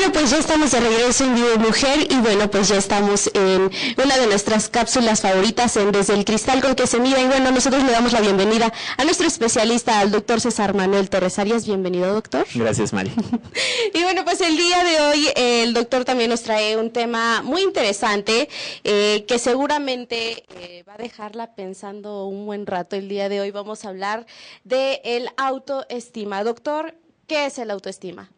bueno, pues ya estamos de regreso en Vive Mujer y bueno, pues ya estamos en una de nuestras cápsulas favoritas en Desde el Cristal con que se mira y bueno, nosotros le damos la bienvenida a nuestro especialista, al doctor César Manuel Torres Arias. Bienvenido, doctor. Gracias, Mari. Y bueno, pues el día de hoy el doctor también nos trae un tema muy interesante que seguramente va a dejarla pensando un buen rato. El día de hoy vamos a hablar de el autoestima. Doctor, ¿qué es el autoestima?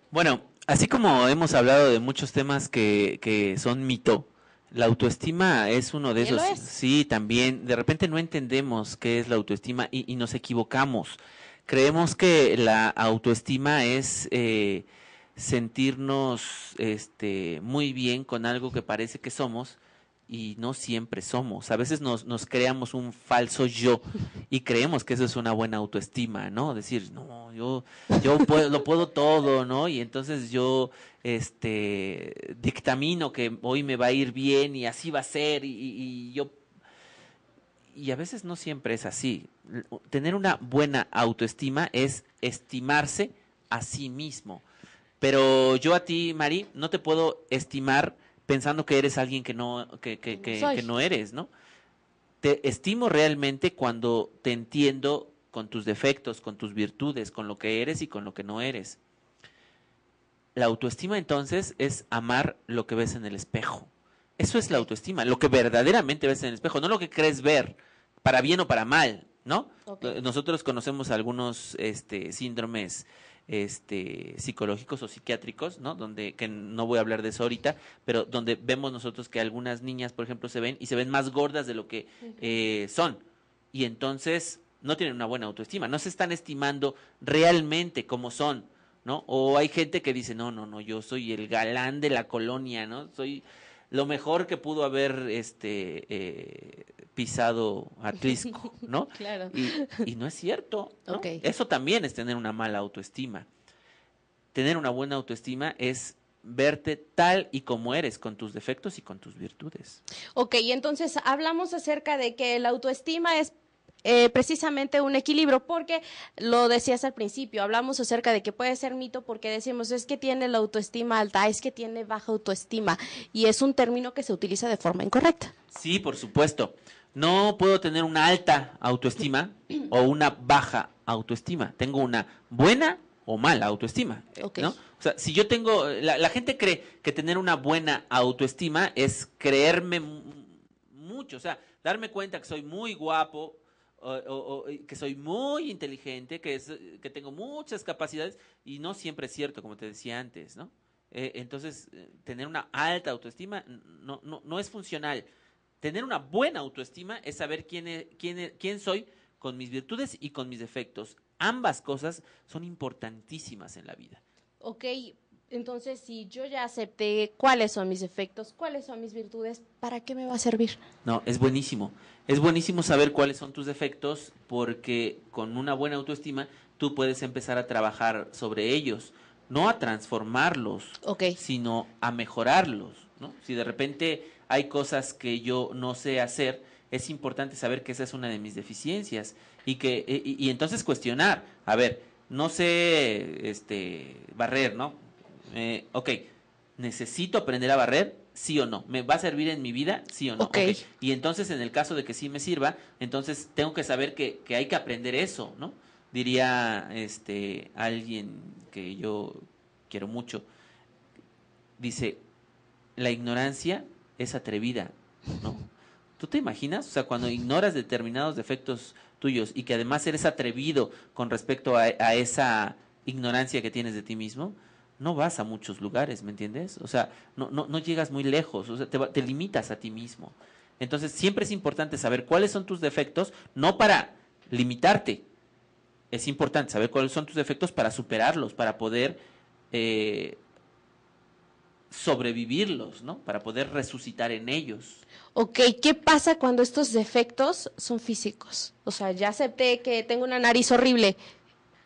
Bueno, así como hemos hablado de muchos temas que son mito, la autoestima es uno de esos. Sí, también, de repente no entendemos qué es la autoestima y nos equivocamos. Creemos que la autoestima es sentirnos muy bien con algo que parece que somos y no siempre somos. A veces nos creamos un falso yo y creemos que eso es una buena autoestima, ¿no? Decir, no, yo lo puedo todo, ¿no? Y entonces yo dictamino que hoy me va a ir bien y así va a ser y a veces no siempre es así. Tener una buena autoestima es estimarse a sí mismo. Pero yo a ti, Mari, no te puedo estimar pensando que eres alguien que no eres, ¿no? Te estimo realmente cuando te entiendo con tus defectos, con tus virtudes, con lo que eres y con lo que no eres. La autoestima entonces es amar lo que ves en el espejo. Eso es la autoestima, lo que verdaderamente ves en el espejo, no lo que crees ver, para bien o para mal, ¿no? Okay. Nosotros conocemos algunos síndromes psicológicos o psiquiátricos, ¿no? Que no voy a hablar de eso ahorita, pero donde vemos nosotros que algunas niñas, por ejemplo, se ven más gordas de lo que son, y entonces no tienen una buena autoestima, no se están estimando realmente como son, ¿no? O hay gente que dice, no, yo soy el galán de la colonia, ¿no? Soy lo mejor que pudo haber pisado Atlisco, ¿no? Claro. Y no es cierto, ¿no? Okay. Eso también es tener una mala autoestima. Tener una buena autoestima es verte tal y como eres, con tus defectos y con tus virtudes. Ok, entonces hablamos acerca de que la autoestima es precisamente un equilibrio, porque lo decías al principio, hablamos acerca de que puede ser mito porque decimos es que tiene la autoestima alta, es que tiene baja autoestima, y es un término que se utiliza de forma incorrecta. Sí, por supuesto. No puedo tener una alta autoestima o una baja autoestima. Tengo una buena o mala autoestima, okay. ¿no? O sea, si yo tengo, la gente cree que tener una buena autoestima es creerme mucho, o sea, darme cuenta que soy muy guapo, o que soy muy inteligente, que tengo muchas capacidades, y no siempre es cierto, como te decía antes, ¿no? Entonces, tener una alta autoestima no es funcional. Tener una buena autoestima es saber quién soy con mis virtudes y con mis defectos. Ambas cosas son importantísimas en la vida. Ok, entonces si yo ya acepté cuáles son mis defectos, cuáles son mis virtudes, ¿para qué me va a servir? No, es buenísimo. Es buenísimo saber cuáles son tus defectos porque con una buena autoestima tú puedes empezar a trabajar sobre ellos, no a transformarlos, okay. sino a mejorarlos, ¿no? Si de repente hay cosas que yo no sé hacer, es importante saber que esa es una de mis deficiencias y entonces cuestionar, a ver, no sé barrer, ¿no? Ok, ¿necesito aprender a barrer? ¿Sí o no? ¿Me va a servir en mi vida? ¿Sí o no? Okay. Y entonces, en el caso de que sí me sirva, entonces tengo que saber que hay que aprender eso, ¿no? Diría alguien que yo quiero mucho, dice, la ignorancia es atrevida, ¿no? ¿Tú te imaginas? O sea, cuando ignoras determinados defectos tuyos y que además eres atrevido con respecto a esa ignorancia que tienes de ti mismo, no vas a muchos lugares, ¿me entiendes? O sea, no llegas muy lejos, o sea, te limitas a ti mismo. Entonces, siempre es importante saber cuáles son tus defectos, no para limitarte. Es importante saber cuáles son tus defectos para superarlos, para poder sobrevivirlos, ¿no? Para poder resucitar en ellos. Ok, ¿qué pasa cuando estos defectos son físicos? O sea, ya acepté que tengo una nariz horrible.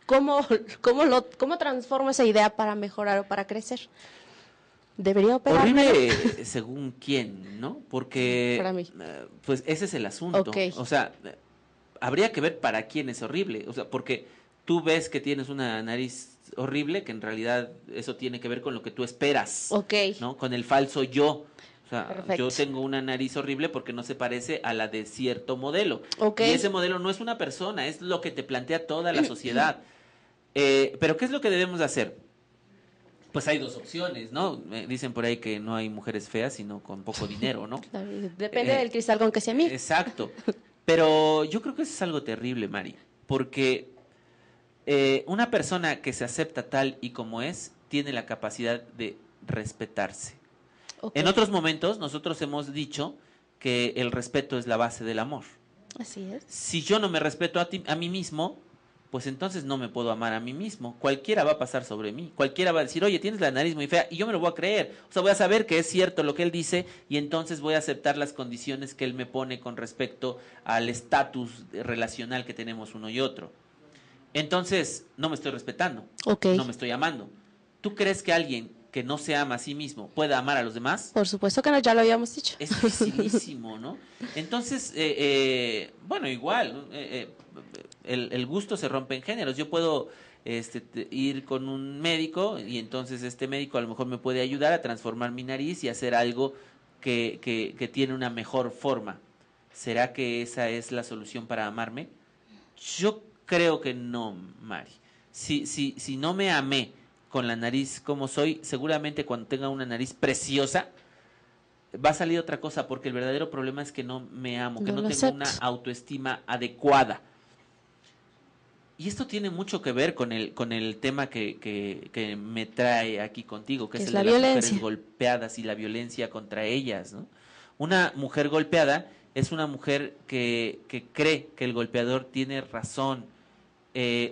¿Cómo transformo esa idea para mejorar o para crecer? ¿Debería operarme? Horrible según quién, ¿no? Porque para mí. Pues ese es el asunto. Okay. O sea, habría que ver para quién es horrible. O sea, porque tú ves que tienes una nariz horrible, que en realidad eso tiene que ver con lo que tú esperas, Ok. ¿no? Con el falso yo. O sea, Perfecto. yo tengo una nariz horrible porque no se parece a la de cierto modelo. Ok. Y ese modelo no es una persona, es lo que te plantea toda la sociedad. Pero ¿qué es lo que debemos de hacer? Pues hay dos opciones, ¿no? Dicen por ahí que no hay mujeres feas, sino con poco dinero, ¿no? Claro, depende del cristal con que se mire. Exacto. Pero yo creo que eso es algo terrible, Mari, porque una persona que se acepta tal y como es, tiene la capacidad de respetarse. Ok. En otros momentos, nosotros hemos dicho que el respeto es la base del amor. Así es. Si yo no me respeto a mí mismo, pues entonces no me puedo amar a mí mismo. Cualquiera va a pasar sobre mí. Cualquiera va a decir, oye, tienes la nariz muy fea, y yo me lo voy a creer. O sea, voy a saber que es cierto lo que él dice, y entonces voy a aceptar las condiciones que él me pone con respecto al estatus relacional que tenemos uno y otro. Entonces, no me estoy respetando. Ok. No me estoy amando. ¿Tú crees que alguien que no se ama a sí mismo pueda amar a los demás? Por supuesto que no, ya lo habíamos dicho. Es dificilísimo, ¿no? Entonces, bueno, igual, ¿no? El gusto se rompe en géneros. Yo puedo ir con un médico y entonces este médico a lo mejor me puede ayudar a transformar mi nariz y hacer algo que tiene una mejor forma. ¿Será que esa es la solución para amarme? Yo creo que no, Mari. Si no me amé con la nariz como soy, seguramente cuando tenga una nariz preciosa, va a salir otra cosa, porque el verdadero problema es que no me amo, que No no lo tengo acepto. una autoestima adecuada. Y esto tiene mucho que ver con el tema que me trae aquí contigo, que Que es es el la de las violencia. mujeres golpeadas y la violencia contra ellas, ¿no? Una mujer golpeada es una mujer que cree que el golpeador tiene razón.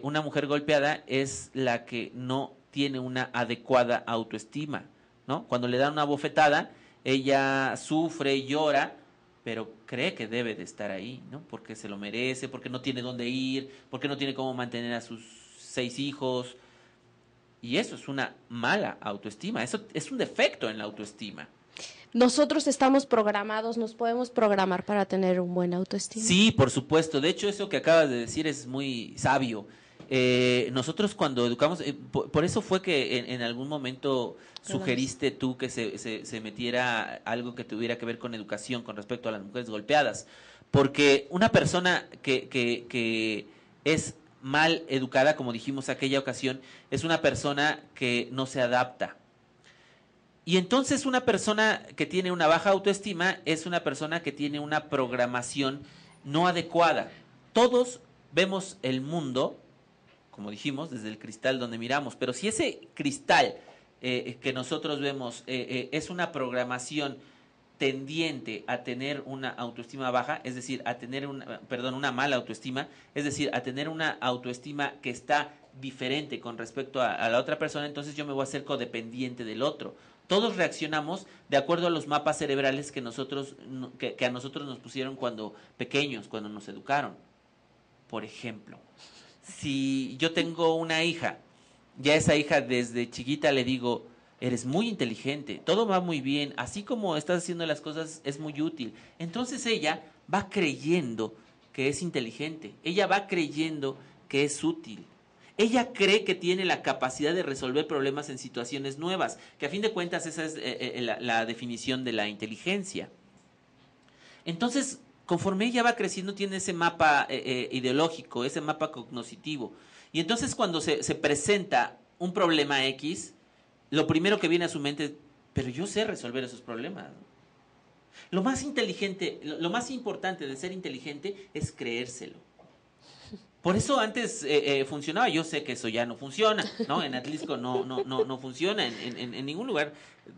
Una mujer golpeada es la que no tiene una adecuada autoestima, ¿no? Cuando le dan una bofetada, ella sufre, llora, pero cree que debe de estar ahí, ¿no? Porque se lo merece, porque no tiene dónde ir, porque no tiene cómo mantener a sus 6 hijos. Y eso es una mala autoestima, eso es un defecto en la autoestima. Nosotros estamos programados, nos podemos programar para tener un buen autoestima. Sí, por supuesto. De hecho, eso que acabas de decir es muy sabio. Nosotros cuando educamos, por eso fue que en algún momento sugeriste tú que se metiera algo que tuviera que ver con educación con respecto a las mujeres golpeadas. Porque una persona que es mal educada, como dijimos aquella ocasión, es una persona que no se adapta. Y entonces una persona que tiene una baja autoestima es una persona que tiene una programación no adecuada. Todos vemos el mundo, como dijimos, desde el cristal donde miramos, pero si ese cristal que nosotros vemos es una programación tendiente a tener una autoestima baja, es decir, a tener una mala autoestima, es decir, a tener una autoestima que está diferente con respecto a la otra persona, entonces yo me voy a hacer codependiente del otro. Todos reaccionamos de acuerdo a los mapas cerebrales que a nosotros nos pusieron cuando pequeños, cuando nos educaron. Por ejemplo, si yo tengo una hija, ya esa hija desde chiquita le digo, eres muy inteligente, todo va muy bien, así como estás haciendo las cosas es muy útil. Entonces ella va creyendo que es inteligente, ella va creyendo que es útil. Ella cree que tiene la capacidad de resolver problemas en situaciones nuevas, que a fin de cuentas esa es la definición de la inteligencia. Entonces, conforme ella va creciendo, tiene ese mapa ideológico, ese mapa cognoscitivo. Y entonces cuando se presenta un problema X, lo primero que viene a su mente es, pero yo sé resolver esos problemas, ¿no? Lo más inteligente, lo más importante de ser inteligente es creérselo. Por eso antes funcionaba, yo sé que eso ya no funciona, ¿no? En Atlisco no funciona, en ningún lugar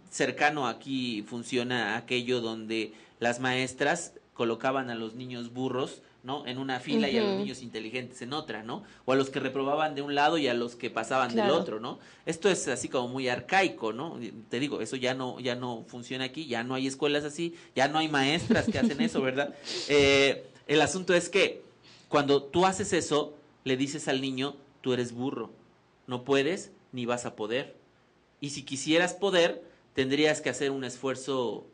cercano aquí funciona aquello donde las maestras colocaban a los niños burros, ¿no? En una fila y a los niños inteligentes en otra, ¿no? O a los que reprobaban de un lado y a los que pasaban del otro, ¿no? Esto es así como muy arcaico, ¿no? Te digo, eso ya no funciona aquí, ya no hay escuelas así, ya no hay maestras que hacen eso, ¿verdad? El asunto es que cuando tú haces eso, le dices al niño, tú eres burro, no puedes ni vas a poder. Y si quisieras poder, tendrías que hacer un esfuerzo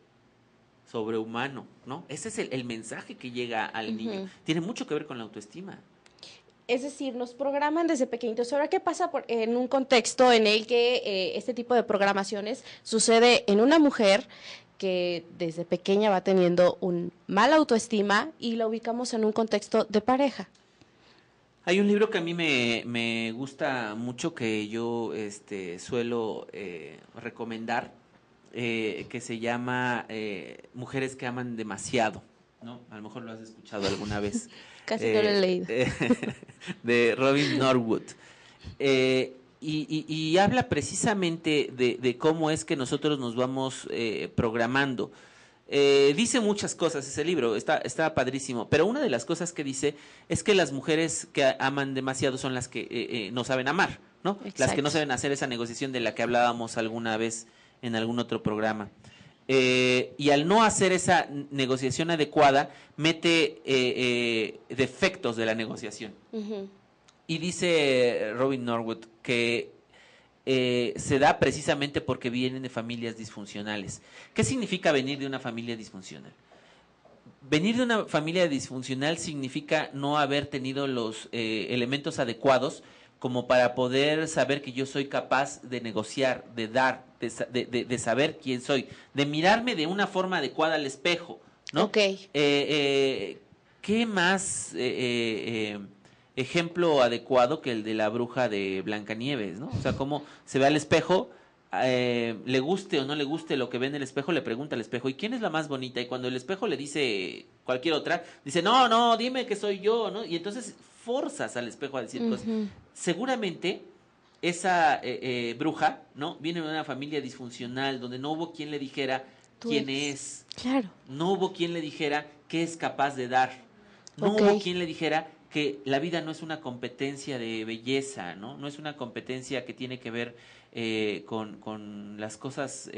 sobrehumano, ¿no? Ese es el mensaje que llega al niño. Tiene mucho que ver con la autoestima. Es decir, nos programan desde pequeñitos. Ahora, ¿qué pasa en un contexto en el que este tipo de programaciones sucede en una mujer que desde pequeña va teniendo un mala autoestima y la ubicamos en un contexto de pareja? Hay un libro que a mí me gusta mucho que yo suelo recomendar, que se llama Mujeres que aman demasiado, ¿no? A lo mejor lo has escuchado alguna vez. Casi no lo he leído. De Robin Norwood. Y habla precisamente de cómo es que nosotros nos vamos programando. Dice muchas cosas ese libro, está padrísimo, pero una de las cosas que dice es que las mujeres que aman demasiado son las que no saben amar, ¿no? Exacto. Las que no saben hacer esa negociación de la que hablábamos alguna vez en algún otro programa. Y al no hacer esa negociación adecuada, mete defectos de la negociación. Uh-huh. Y dice Robin Norwood que se da precisamente porque vienen de familias disfuncionales. ¿Qué significa venir de una familia disfuncional? Venir de una familia disfuncional significa no haber tenido los elementos adecuados como para poder saber que yo soy capaz de negociar, de dar, de saber quién soy, de mirarme de una forma adecuada al espejo, ¿no? Ok. ¿Qué más ejemplo adecuado que el de la bruja de Blancanieves, ¿no? O sea, cómo se ve al espejo, le guste o no le guste lo que ve en el espejo, le pregunta al espejo, ¿y quién es la más bonita? Y cuando el espejo le dice cualquier otra, dice, no, dime que soy yo, ¿no? Y entonces forzas al espejo a decir cosas. Seguramente esa bruja, ¿no? Viene de una familia disfuncional donde no hubo quien le dijera quién es. Claro. No hubo quien le dijera qué es capaz de dar. No hubo quien le dijera que la vida no es una competencia de belleza, ¿no? No es una competencia que tiene que ver con las cosas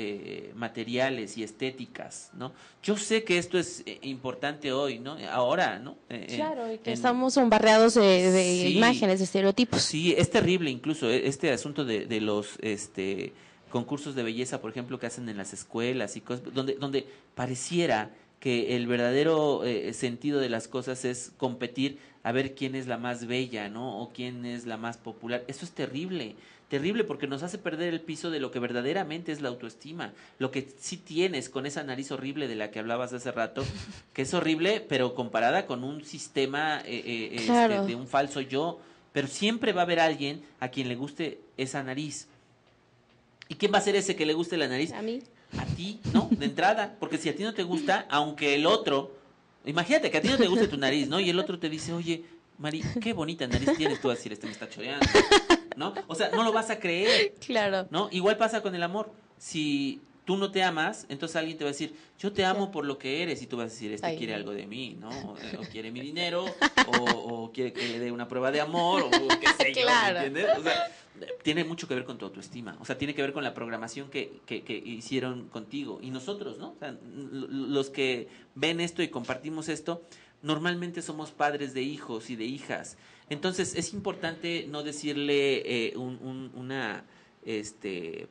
materiales y estéticas, ¿no? Yo sé que esto es importante hoy, ¿no? Ahora, ¿no? Claro, y que estamos bombardeados de sí, imágenes, de estereotipos. Sí, es terrible incluso este asunto de los concursos de belleza, por ejemplo, que hacen en las escuelas y cosas, donde pareciera que el verdadero sentido de las cosas es competir a ver quién es la más bella, ¿no? O quién es la más popular. Eso es terrible, terrible porque nos hace perder el piso de lo que verdaderamente es la autoestima, lo que sí tienes con esa nariz horrible de la que hablabas hace rato, que es horrible, pero comparada con un sistema claro. de un falso yo, pero siempre va a haber alguien a quien le guste esa nariz. ¿Y quién va a ser ese que le guste la nariz? A mí. A ti, ¿no? De entrada, porque si a ti no te gusta, aunque el otro, imagínate que a ti no te guste tu nariz, ¿no? Y el otro te dice, oye, Mari, qué bonita nariz tienes, tú vas a decir, este me está choreando, ¿no? O sea, no lo vas a creer. Claro. ¿No? Igual pasa con el amor. Si tú no te amas, entonces alguien te va a decir, yo te amo por lo que eres, y tú vas a decir, quiere algo de mí, ¿no? O quiere mi dinero, o quiere que le dé una prueba de amor, o qué sé yo, claro. ¿entiendes? O sea, tiene mucho que ver con tu autoestima, o sea, tiene que ver con la programación que hicieron contigo, y nosotros, ¿no? O sea, los que ven esto y compartimos esto, normalmente somos padres de hijos y de hijas, entonces es importante no decirle una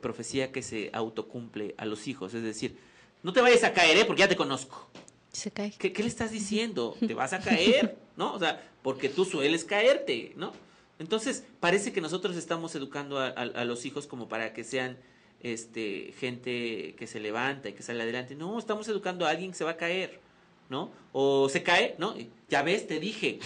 profecía que se autocumple a los hijos, es decir, no te vayas a caer, porque ya te conozco. Se cae. ¿Qué le estás diciendo? Te vas a caer, ¿no? O sea, porque tú sueles caerte, ¿no? Entonces, parece que nosotros estamos educando a los hijos como para que sean gente que se levanta y que sale adelante. No, estamos educando a alguien que se va a caer, ¿no? O se cae, ¿no? Ya ves, te dije.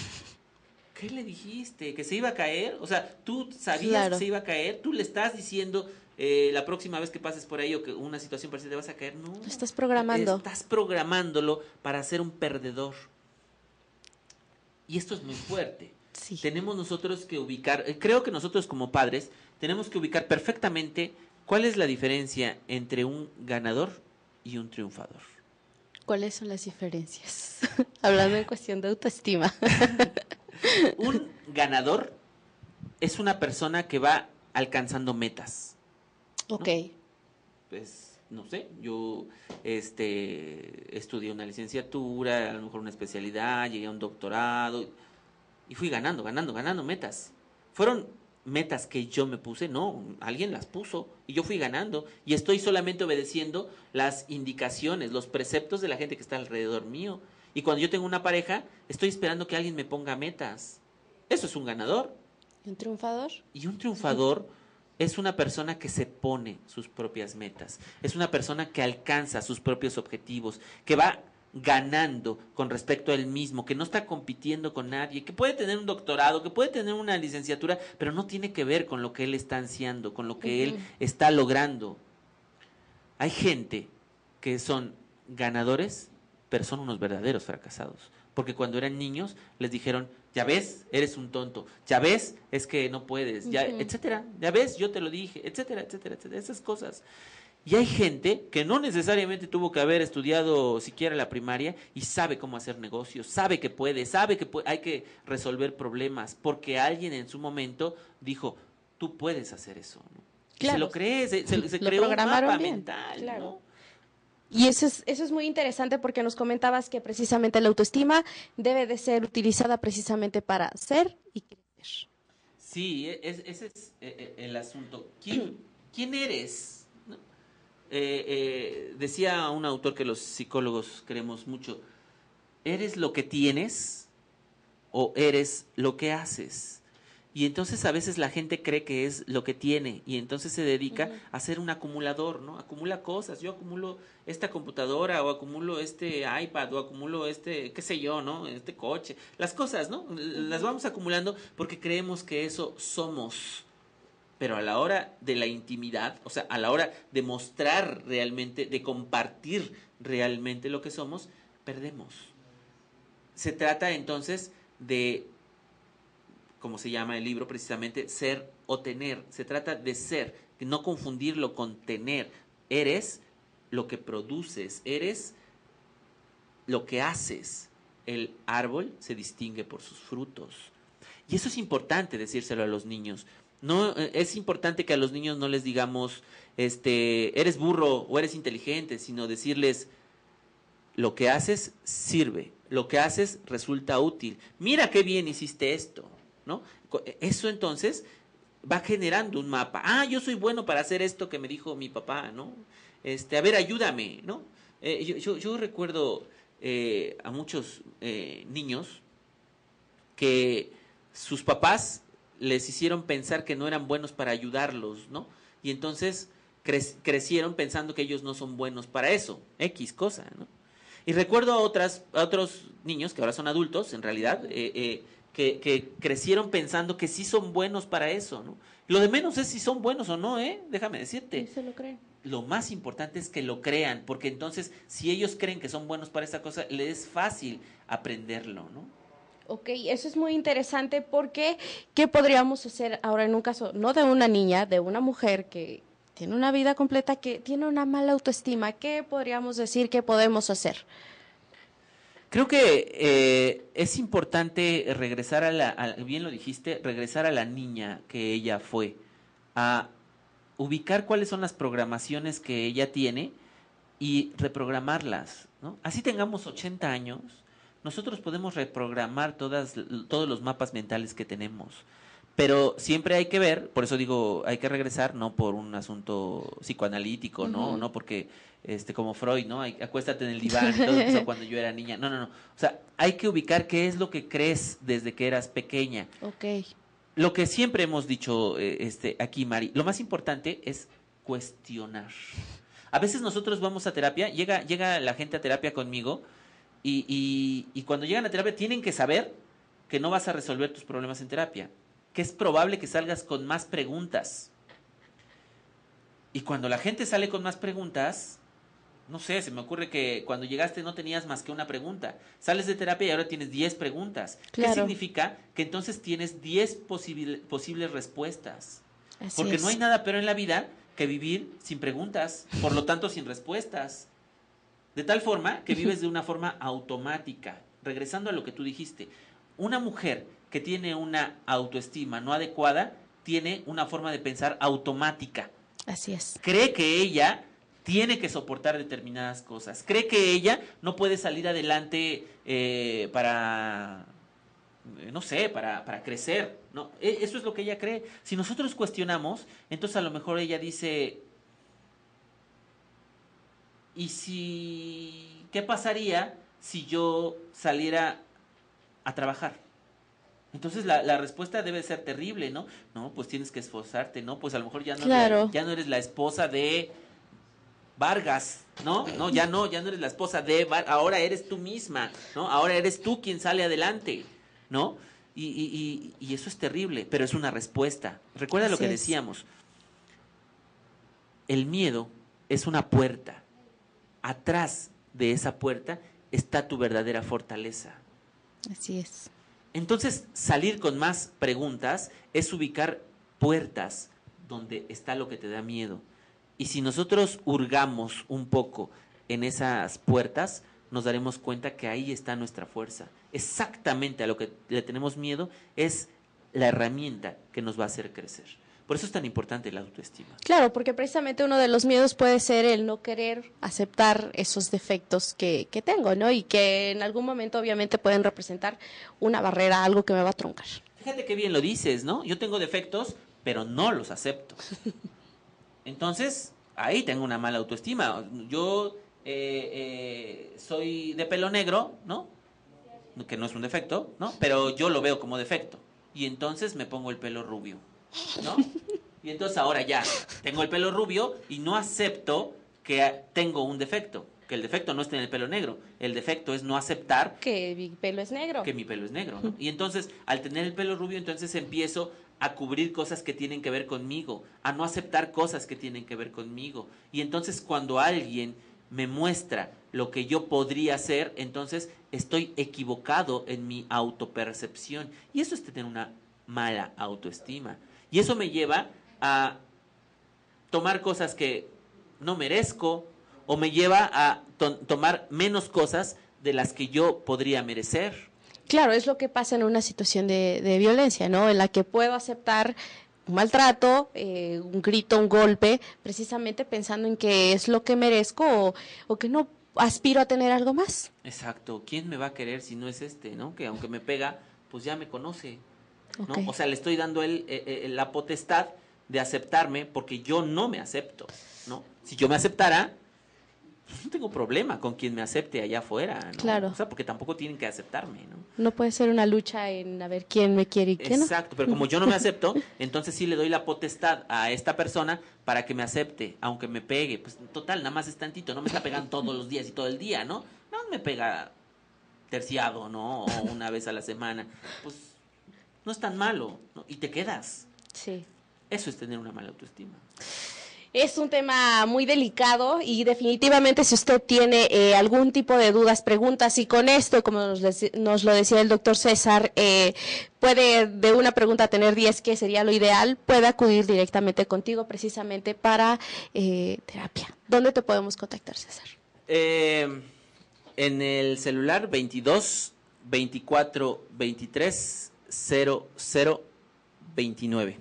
¿Qué le dijiste? ¿Que se iba a caer? O sea, tú sabías que se iba a caer, tú le estás diciendo la próxima vez que pases por ahí o que una situación parecida te vas a caer. No. Lo estás programando. Estás programándolo para ser un perdedor. Y esto es muy fuerte. Sí. Tenemos nosotros que ubicar, creo que nosotros como padres tenemos que ubicar perfectamente cuál es la diferencia entre un ganador y un triunfador. ¿Cuáles son las diferencias? Hablando en cuestión de autoestima. Un ganador es una persona que va alcanzando metas, ¿no? Ok. Pues, no sé, yo estudié una licenciatura, a lo mejor una especialidad, llegué a un doctorado y fui ganando metas. ¿Fueron metas que yo me puse? No, alguien las puso y yo fui ganando y estoy solamente obedeciendo las indicaciones, los preceptos de la gente que está alrededor mío. Y cuando yo tengo una pareja, estoy esperando que alguien me ponga metas. Eso es un ganador. ¿Y un triunfador? Y un triunfador es una persona que se pone sus propias metas, es una persona que alcanza sus propios objetivos, que va ganando con respecto a él mismo, que no está compitiendo con nadie, que puede tener un doctorado, que puede tener una licenciatura, pero no tiene que ver con lo que él está ansiando, con lo que él Ujú. está logrando. Hay gente que son ganadores, pero son unos verdaderos fracasados. Porque cuando eran niños les dijeron, ya ves, eres un tonto, ya ves, es que no puedes, ya, Ujú. etcétera, ya ves, yo te lo dije, etcétera, etcétera, etcétera, esas cosas. Y hay gente que no necesariamente tuvo que haber estudiado siquiera la primaria y sabe cómo hacer negocios, sabe que hay que resolver problemas, porque alguien en su momento dijo, tú puedes hacer eso, ¿no? Y se Claro, lo cree, se lo creó un programaron mapa bien, mental, claro. ¿no? Y eso es muy interesante porque nos comentabas que precisamente la autoestima debe de ser utilizada precisamente para ser y crecer. Sí, ese es el asunto. ¿Quién eres? ¿No? Decía un autor que los psicólogos queremos mucho, ¿eres lo que tienes o eres lo que haces? Y entonces a veces la gente cree que es lo que tiene y entonces se dedica Ujú. a ser un acumulador, ¿no? Acumula cosas, yo acumulo esta computadora o acumulo este iPad o acumulo este, qué sé yo, ¿no? Este coche, las cosas, ¿no? Las Ujú. vamos acumulando porque creemos que eso somos. Pero a la hora de la intimidad, o sea, a la hora de mostrar realmente, de compartir realmente lo que somos, perdemos. Se trata entonces de, como se llama el libro precisamente, ser o tener. Se trata de ser, de no confundirlo con tener. Eres lo que produces, eres lo que haces. El árbol se distingue por sus frutos. Y eso es importante decírselo a los niños. No, es importante que a los niños no les digamos, eres burro o eres inteligente, sino decirles, lo que haces sirve, lo que haces resulta útil. Mira qué bien hiciste esto, ¿no? Eso entonces va generando un mapa. Ah, yo soy bueno para hacer esto que me dijo mi papá, ¿no? A ver, ayúdame, ¿no? Yo recuerdo a muchos niños que sus papás les hicieron pensar que no eran buenos para ayudarlos, ¿no? Y entonces crecieron pensando que ellos no son buenos para eso, X cosa, ¿no? Y recuerdo a otros niños que ahora son adultos, en realidad, Ujú. que crecieron pensando que sí son buenos para eso, ¿no? Lo de menos es si son buenos o no, ¿eh? Déjame Y decirte. se lo creen. Lo más importante es que lo crean, porque entonces, si ellos creen que son buenos para esa cosa, les es fácil aprenderlo, ¿no? Ok, eso es muy interesante porque ¿qué podríamos hacer ahora en un caso, no de una niña, de una mujer que tiene una vida completa, que tiene una mala autoestima? ¿Qué podríamos decir que podemos hacer? Creo que es importante regresar bien lo dijiste, regresar a la niña que ella fue, a ubicar cuáles son las programaciones que ella tiene y reprogramarlas, ¿no? Así tengamos 80 años, nosotros podemos reprogramar todos los mapas mentales que tenemos. Pero siempre hay que ver, por eso digo, hay que regresar, no por un asunto psicoanalítico, ¿no? Ujú. No porque, como Freud, ¿no? Acuéstate en el diván y todo empezó cuando yo era niña. No, no, no. O sea, hay que ubicar qué es lo que crees desde que eras pequeña. Ok, Lo que siempre hemos dicho aquí, Mari, lo más importante es cuestionar. A veces nosotros vamos a terapia, llega la gente a terapia conmigo y cuando llegan a terapia tienen que saber que no vas a resolver tus problemas en terapia, que es probable que salgas con más preguntas. Y cuando la gente sale con más preguntas, no sé, se me ocurre que cuando llegaste no tenías más que una pregunta. Sales de terapia y ahora tienes 10 preguntas. ¿Qué claro, significa? Que entonces tienes 10 posibles respuestas. así Porque no hay es. nada peor en la vida que vivir sin preguntas, por lo tanto sin respuestas. De tal forma que vives de una forma automática. Regresando a lo que tú dijiste, una mujer que tiene una autoestima no adecuada tiene una forma de pensar automática. Así es. Cree que ella tiene que soportar determinadas cosas. Cree que ella no puede salir adelante para, no sé, para crecer. ¿No? Eso es lo que ella cree. Si nosotros cuestionamos, entonces a lo mejor ella dice, ¿y si qué pasaría si yo saliera a trabajar? Entonces la respuesta debe ser terrible, ¿no? No, pues tienes que esforzarte, ¿no? Pues a lo mejor Claro. ya no eres la esposa de Vargas, ¿no? No, ya no eres la esposa de Vargas, ahora eres tú misma, ¿no? Ahora eres tú quien sale adelante, ¿no? Y eso es terrible, pero es una respuesta. Recuerda lo Así que es. decíamos, el miedo es una puerta. Atrás de esa puerta está tu verdadera fortaleza. Así es. Entonces, salir con más preguntas es ubicar puertas donde está lo que te da miedo. Y si nosotros hurgamos un poco en esas puertas, nos daremos cuenta que ahí está nuestra fuerza. Exactamente a lo que le tenemos miedo es la herramienta que nos va a hacer crecer. Por eso es tan importante la autoestima. Claro, porque precisamente uno de los miedos puede ser el no querer aceptar esos defectos que tengo, ¿no? Y que en algún momento obviamente pueden representar una barrera, algo que me va a truncar. Fíjate qué bien lo dices, ¿no? Yo tengo defectos, pero no los acepto. Entonces, ahí tengo una mala autoestima. Yo soy de pelo negro, ¿no? Que no es un defecto, ¿no? Pero yo lo veo como defecto. Y entonces me pongo el pelo rubio, ¿no? Y entonces ahora ya tengo el pelo rubio y no acepto que tengo un defecto. Que el defecto no está en el pelo negro. El defecto es no aceptar Que mi pelo es negro. que mi pelo es negro, ¿no? Y entonces, al tener el pelo rubio, entonces empiezo a cubrir cosas que tienen que ver conmigo, a no aceptar cosas que tienen que ver conmigo. Y entonces cuando alguien me muestra lo que yo podría hacer, entonces estoy equivocado en mi autopercepción. Y eso es tener una mala autoestima. Y eso me lleva a tomar cosas que no merezco o me lleva a tomar menos cosas de las que yo podría merecer. Claro, es lo que pasa en una situación de violencia, ¿no? En la que puedo aceptar un maltrato, un grito, un golpe, precisamente pensando en que es lo que merezco o que no aspiro a tener algo más. Exacto. ¿Quién me va a querer si no es este, no? Que aunque me pega, pues ya me conoce, ¿no? Okay. O sea, le estoy dando la potestad de aceptarme porque yo no me acepto, ¿no? Si yo me aceptara, pues no tengo problema con quien me acepte allá afuera, ¿no? Claro. O sea, porque tampoco tienen que aceptarme, ¿no? No puede ser una lucha en a ver quién me quiere y quién no. Exacto, pero como yo no me acepto, entonces sí le doy la potestad a esta persona para que me acepte, aunque me pegue. Pues total, nada más es tantito, no me está pegando todos los días y todo el día, ¿no? No me pega terciado, ¿no? O una vez a la semana. Pues no es tan malo, ¿no? Y te quedas. Sí. Eso es tener una mala autoestima. Es un tema muy delicado y definitivamente si usted tiene algún tipo de dudas, preguntas y con esto, como nos lo decía el doctor César, puede de una pregunta tener 10, que sería lo ideal, puede acudir directamente contigo precisamente para terapia. ¿Dónde te podemos contactar, César? En el celular 22 24 23 00 29.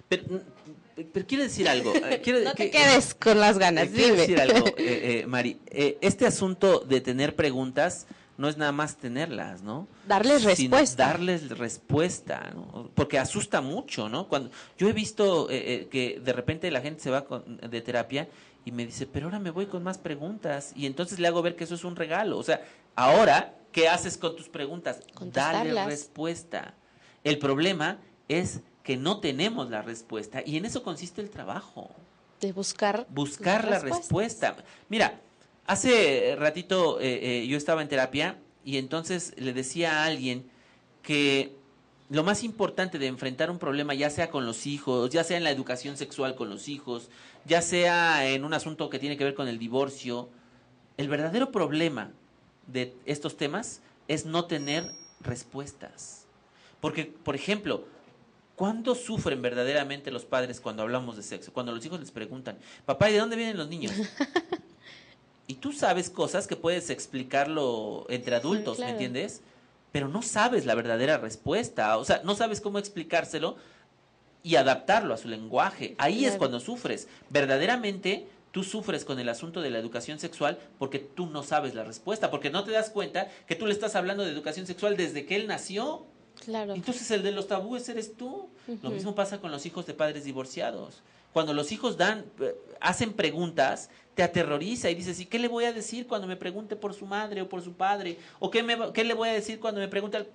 Pero quiero decir algo. No te quedes con las ganas, quiero dime. decir algo, Mari. Este asunto de tener preguntas no es nada más tenerlas, ¿no? Darles Sino respuesta. darles respuesta, ¿no? Porque asusta mucho, ¿no? Cuando yo he visto que de repente la gente se va de terapia y me dice, pero ahora me voy con más preguntas. Y entonces le hago ver que eso es un regalo. O sea, ahora, ¿qué haces con tus preguntas? Dale respuesta. El problema es que no tenemos la respuesta y en eso consiste el trabajo. De buscar la respuesta. Mira, hace ratito yo estaba en terapia y entonces le decía a alguien que lo más importante de enfrentar un problema, ya sea con los hijos, ya sea en la educación sexual con los hijos, ya sea en un asunto que tiene que ver con el divorcio, el verdadero problema de estos temas es no tener respuestas. Porque, por ejemplo, ¿cuándo sufren verdaderamente los padres cuando hablamos de sexo? Cuando los hijos les preguntan, papá, ¿y de dónde vienen los niños? Y tú sabes cosas que puedes explicarlo entre adultos, claro. ¿me entiendes? Pero no sabes la verdadera respuesta, o sea, no sabes cómo explicárselo y adaptarlo a su lenguaje. Ahí Claro. es cuando sufres. Verdaderamente tú sufres con el asunto de la educación sexual porque tú no sabes la respuesta, porque no te das cuenta que tú le estás hablando de educación sexual desde que él nació. Claro. Entonces el de los tabúes eres tú. Lo mismo pasa con los hijos de padres divorciados. Cuando los hijos hacen preguntas, te aterroriza y dices, ¿y qué le voy a decir cuando me pregunte por su madre o por su padre? ¿O qué le voy a decir cuando me pregunte?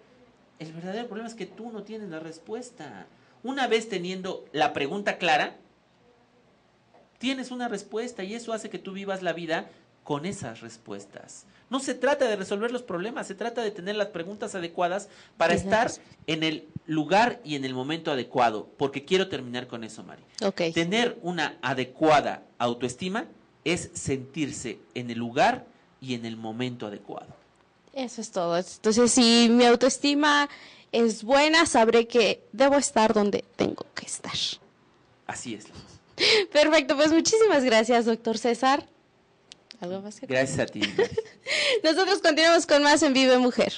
El verdadero problema es que tú no tienes la respuesta. Una vez teniendo la pregunta clara, tienes una respuesta y eso hace que tú vivas la vida con esas respuestas. No se trata de resolver los problemas, se trata de tener las preguntas adecuadas para estar en el lugar y en el momento adecuado. Porque quiero terminar con eso, Mari. Okay. Tener una adecuada autoestima es sentirse en el lugar y en el momento adecuado. Eso es todo. Entonces, si mi autoestima es buena, sabré que debo estar donde tengo que estar. Así es. Perfecto, pues muchísimas gracias, doctor César. ¿Algo más que Gracias a ti. Nosotros continuamos con más en Vive Mujer.